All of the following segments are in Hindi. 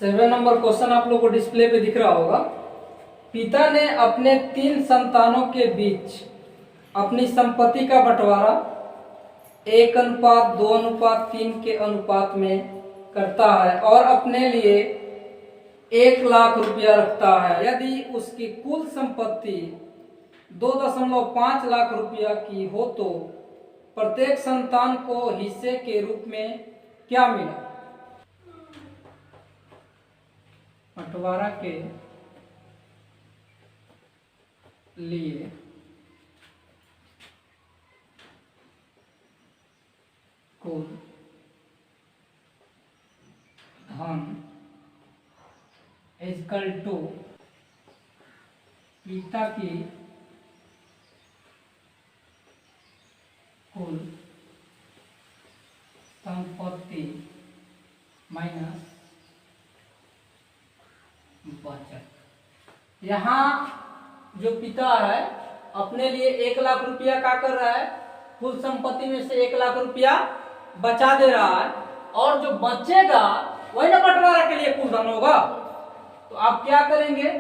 7 नंबर क्वेश्चन आप लोग को डिस्प्ले पे दिख रहा होगा। पिता ने अपने 3 संतानों के बीच अपनी संपत्ति का बंटवारा 1:2:3 के अनुपात में करता है और अपने लिए 1,00,000 रुपया रखता है। यदि उसकी कुल संपत्ति 2.5 लाख रुपया की हो तो प्रत्येक संतान को हिस्से के रूप में क्या मिला? बंटवारा के लिए कुल धन इक्वल टू पिता की कुल संपत्ति माइनस बचत। यहाँ जो पिता है अपने लिए 1,00,000 रुपया क्या कर रहा है, कुल संपत्ति में से 1,00,000 रुपया बचा दे रहा है और जो बचेगा वही ना बंटवारा के लिए कुल धन होगा। तो आप क्या करेंगे,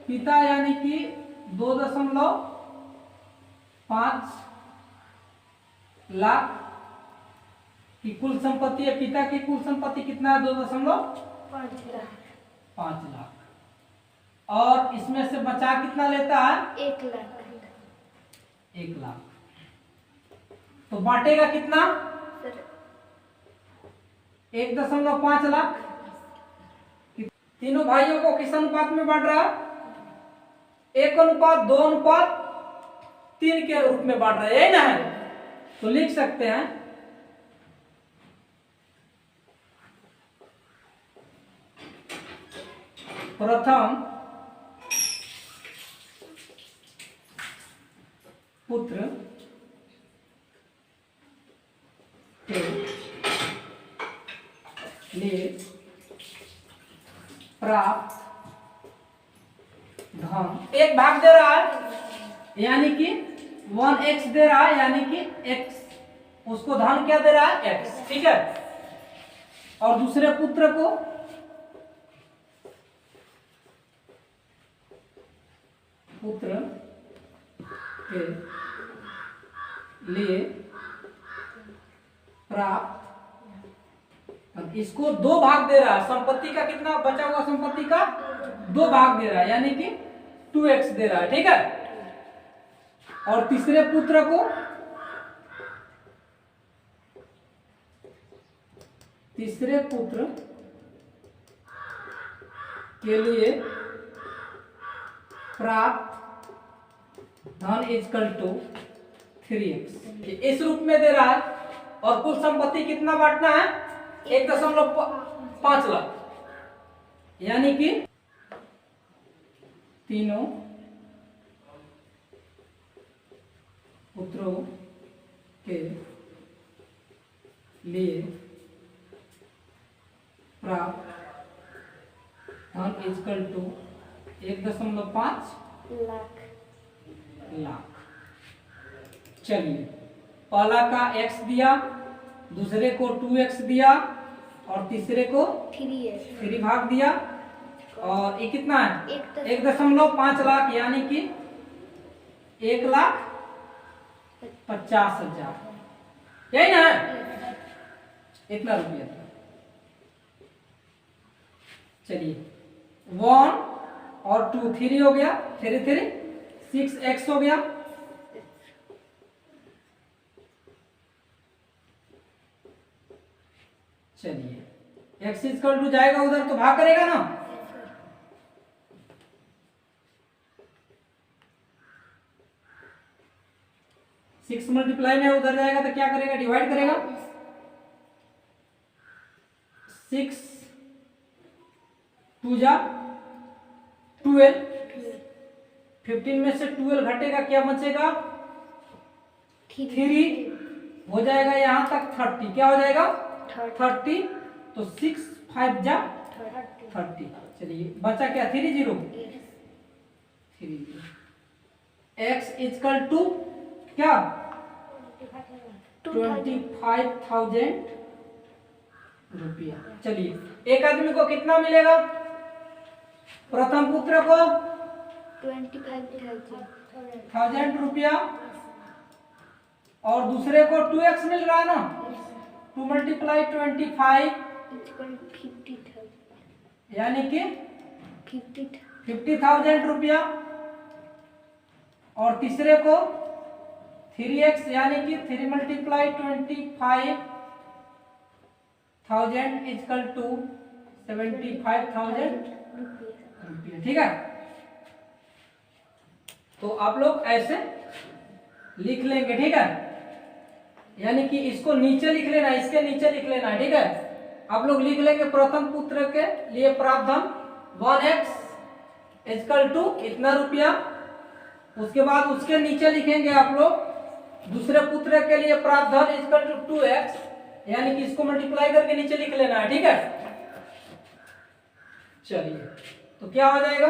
पिता यानी कि 2.5 लाख की कुल संपत्ति है। पिता की कुल संपत्ति कितना है? 2.5 लाख। और इसमें से बचा कितना लेता है? 1,00,000। तो बांटेगा कितना? 1.5 लाख। तीनों भाइयों को किस अनुपात में बांट रहा है? 1:2:3 के रूप में बांट रहा है, यही ना है? तो लिख सकते हैं प्रथम पुत्र के लिए प्राप्त धन 1 भाग दे रहा है, यानी कि 1x दे रहा है, यानी कि x, उसको धन क्या दे रहा है? x, ठीक है। और दूसरे पुत्र को पुत्र के लिए प्राप्त, इसको 2 भाग दे रहा है। संपत्ति का कितना बचा हुआ? संपत्ति का 2 भाग दे रहा है, यानी कि 2x दे रहा है, ठीक है। और तीसरे पुत्र को तीसरे पुत्र के लिए प्राप्त धन इक्वल टू 3x, इस रूप में दे रहा है। और कुल संपत्ति कितना बांटना है? 1.5 लाख, यानी कि तीनों पुत्रों के लिए प्राप्त धन इक्वल टू 1.5 लाख। चलिए, पहला का x दिया, दूसरे को 2x दिया और तीसरे को 3 भाग दिया। और ये कितना है? 1.5 लाख, यानी कि 1,50,000, यही ना है? इतना रुपया था। चलिए, 1 और 2 3 हो गया, 3 6x हो गया। चलिए, x इक्वल टू जाएगा उधर तो भाग करेगा ना, 6 मल्टीप्लाई में उधर जाएगा तो क्या करेगा? डिवाइड करेगा। 6 2 जा 12, 15 में से 12 घटेगा, क्या बचेगा? 3 हो जाएगा यहाँ तक 30, क्या हो जाएगा? 30। तो 6 5 जा 30। चलिए, बचा क्या? 3 0 x इक्वल टू क्या? 25,000 रुपया। चलिए एक आदमी को कितना मिलेगा? प्रथम पुत्र को 25,000 रुपया और दूसरे को 2x मिल रहा है ना, 2 × 25 यानी कि 50,000 रुपया और तीसरे को 3x यानी कि 3 × 25,000 = 75,000 रुपया। ठीक है, तो आप लोग ऐसे लिख लेंगे। ठीक है, यानी कि इसको नीचे लिख लेना, इसके नीचे लिख लेना। ठीक है, आप लोग लिख लेंगे प्रथम पुत्र के लिए प्रावधान 1x = इतना रुपया। उसके बाद उसके नीचे लिखेंगे आप लोग दूसरे पुत्र के लिए प्रावधान = 2x, यानी कि इसको मल्टीप्लाई करके नीचे लिख लेना है। ठीक है, चलिए तो क्या हो जाएगा?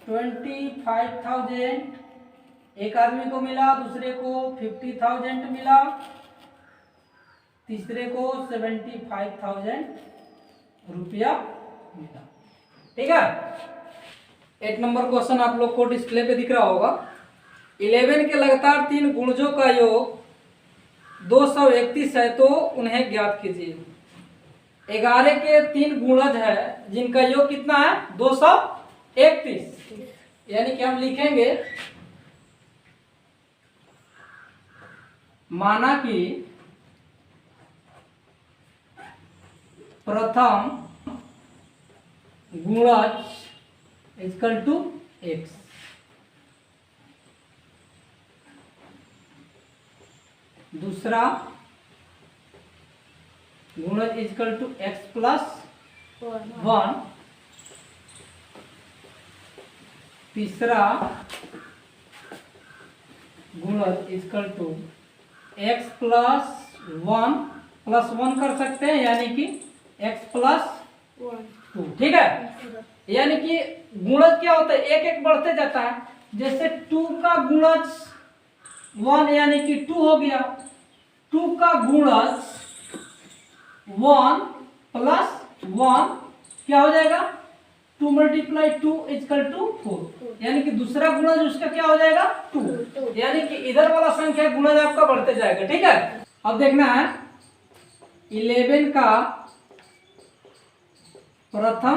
25,000 एक आदमी को मिला, दूसरे को 50,000 मिला, तीसरे को 75,000 रुपया मिला। ठीक है, 8 नंबर क्वेश्चन आप लोग को डिस्प्ले पे दिख रहा होगा। 11 के लगातार 3 गुणजों का योग 231 है, तो उन्हें ज्ञात कीजिए। 11 के 3 गुणज है जिनका योग कितना है? 231। यानी कि हम लिखेंगे माना कि प्रथम गुणज = x, दूसरा गुणज = x + 1, तीसरा गुणज = x + 1 + 1 कर सकते हैं, यानी कि x + 2। ठीक है, यानी कि गुणज क्या होता है? एक एक बढ़ते जाता है। जैसे 2 का गुणज 1 यानी कि 2 हो गया, 2 का गुणज 1 + 1 क्या हो जाएगा? 2 × 2 = 4, यानी कि दूसरा गुणज उसका क्या हो जाएगा? 2, यानी कि इधर वाला संख्या गुणज आपका बढ़ते जाएगा। ठीक है, अब देखना है 11 का प्रथम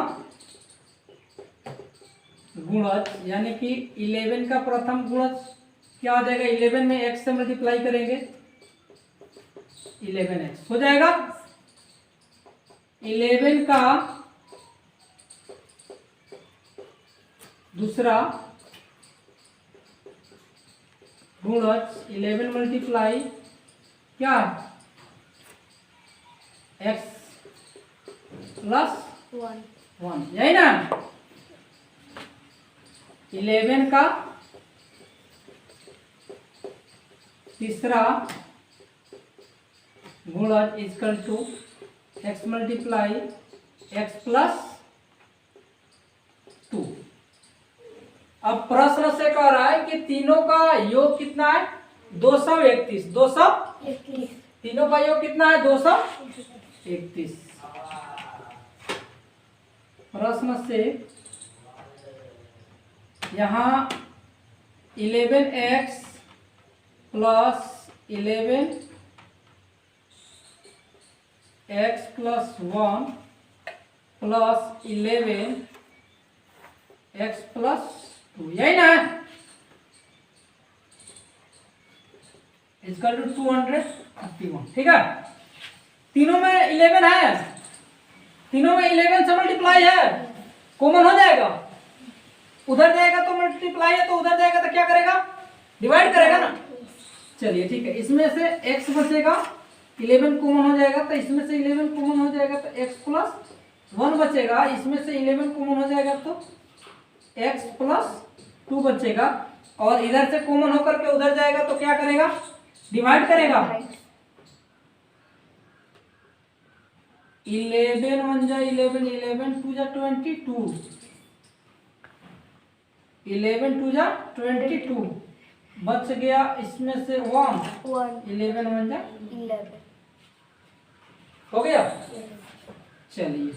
गुणज, यानी कि 11 का प्रथम गुणज क्या हो जाएगा? 11 में x से मल्टीप्लाई करेंगे, 11x हो जाएगा। 11 का दूसरा गुणज 11 मल्टीप्लाई क्या? x + 1, यही ना। 11 का तीसरा गुणज = x × x + 2। अब प्रश्न से कह रहा है कि तीनों का योग कितना है? 231। 231 तीनों का योग कितना है? 231। प्रश्न से यहाँ 11x + 11x + 1 + 11x + 2, यही ना? = 231। ठीक है, तीनों में 11 है, तीनों में 11 से मल्टीप्लाई है, कॉमन हो जाएगा। उधर जाएगा तो मल्टीप्लाई है, तो उधर जाएगा तो क्या करेगा? डिवाइड करेगा ना। चलिए ठीक है, इसमें से x बचेगा, 11 कॉमन हो जाएगा, तो इसमें से 11 कॉमन हो जाएगा तो x + 1 बचेगा, इसमें से 11 कॉमन हो जाएगा तो x + 2 बचेगा, और इधर से कॉमन होकर के उधर जाएगा तो क्या करेगा? डिवाइड करेगा। 11 × 1 = 11, 11 × 2 = 22, 11 × 2 = 22 बच गया, इसमें से 1, 11 × 1 = 11। हो गया। चलिए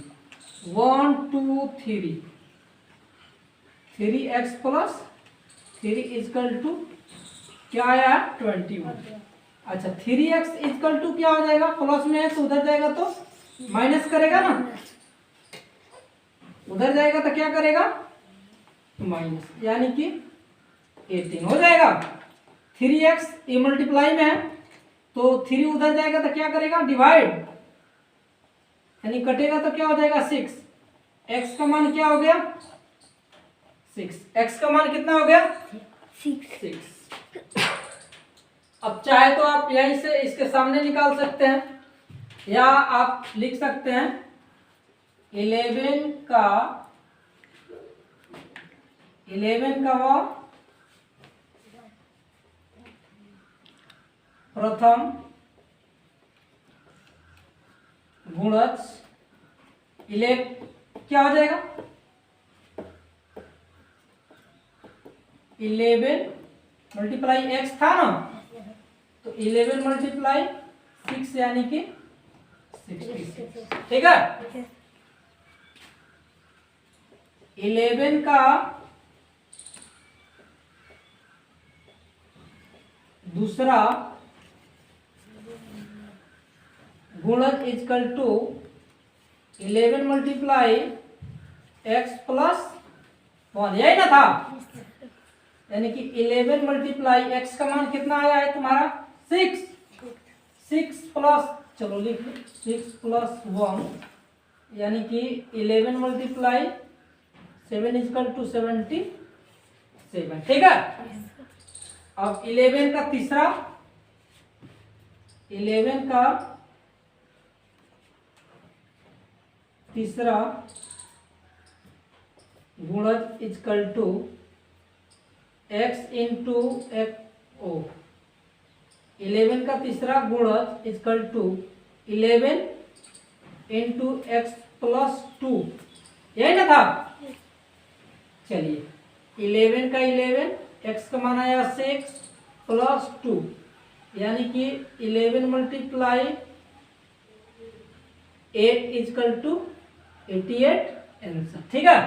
1 2 3, 3x प्लस 3 इजकल टू क्या आया 21। अच्छा 3x इजकल टू क्या हो जाएगा, प्लस में है तो उधर जाएगा तो माइनस करेगा ना, उधर जाएगा तो क्या करेगा माइनस, यानी कि 18 हो जाएगा। 3x ये मल्टीप्लाई में है तो 3 उधर जाएगा तो क्या करेगा डिवाइड, यानी कटेगा तो क्या हो जाएगा 6। x का मान क्या हो गया 6, x का मान कितना हो गया 6। अब चाहे तो आप यहीं से इसके सामने निकाल सकते हैं, या आप लिख सकते हैं 11 का प्रथम गुणज 11 क्या हो जाएगा 11 मल्टीप्लाई x था ना, तो 11 मल्टीप्लाई 6 यानी कि 66। ठीक है 11 का दूसरा गुणज is equal to 11 multiply x plus 1, यही ना था, यानी कि 11 मल्टीप्लाई x का मान कितना आया है तुम्हारा 6, 6 प्लस चलो लिख 6 प्लस 1 यानी कि 11 मल्टीप्लाई 7 इजकल टू 77। ठीक है अब 11 का तीसरा 11 का तीसरा गुणज is equal to x into x ओ, 11 का तीसरा गुणज is equal to 11 into x plus 2, यही ना था। चलिए 11 का 11, x का मान आया 6 प्लस 2 यानी कि 11 मल्टीप्लाई 8 इजकल टू 88 आंसर। ठीक है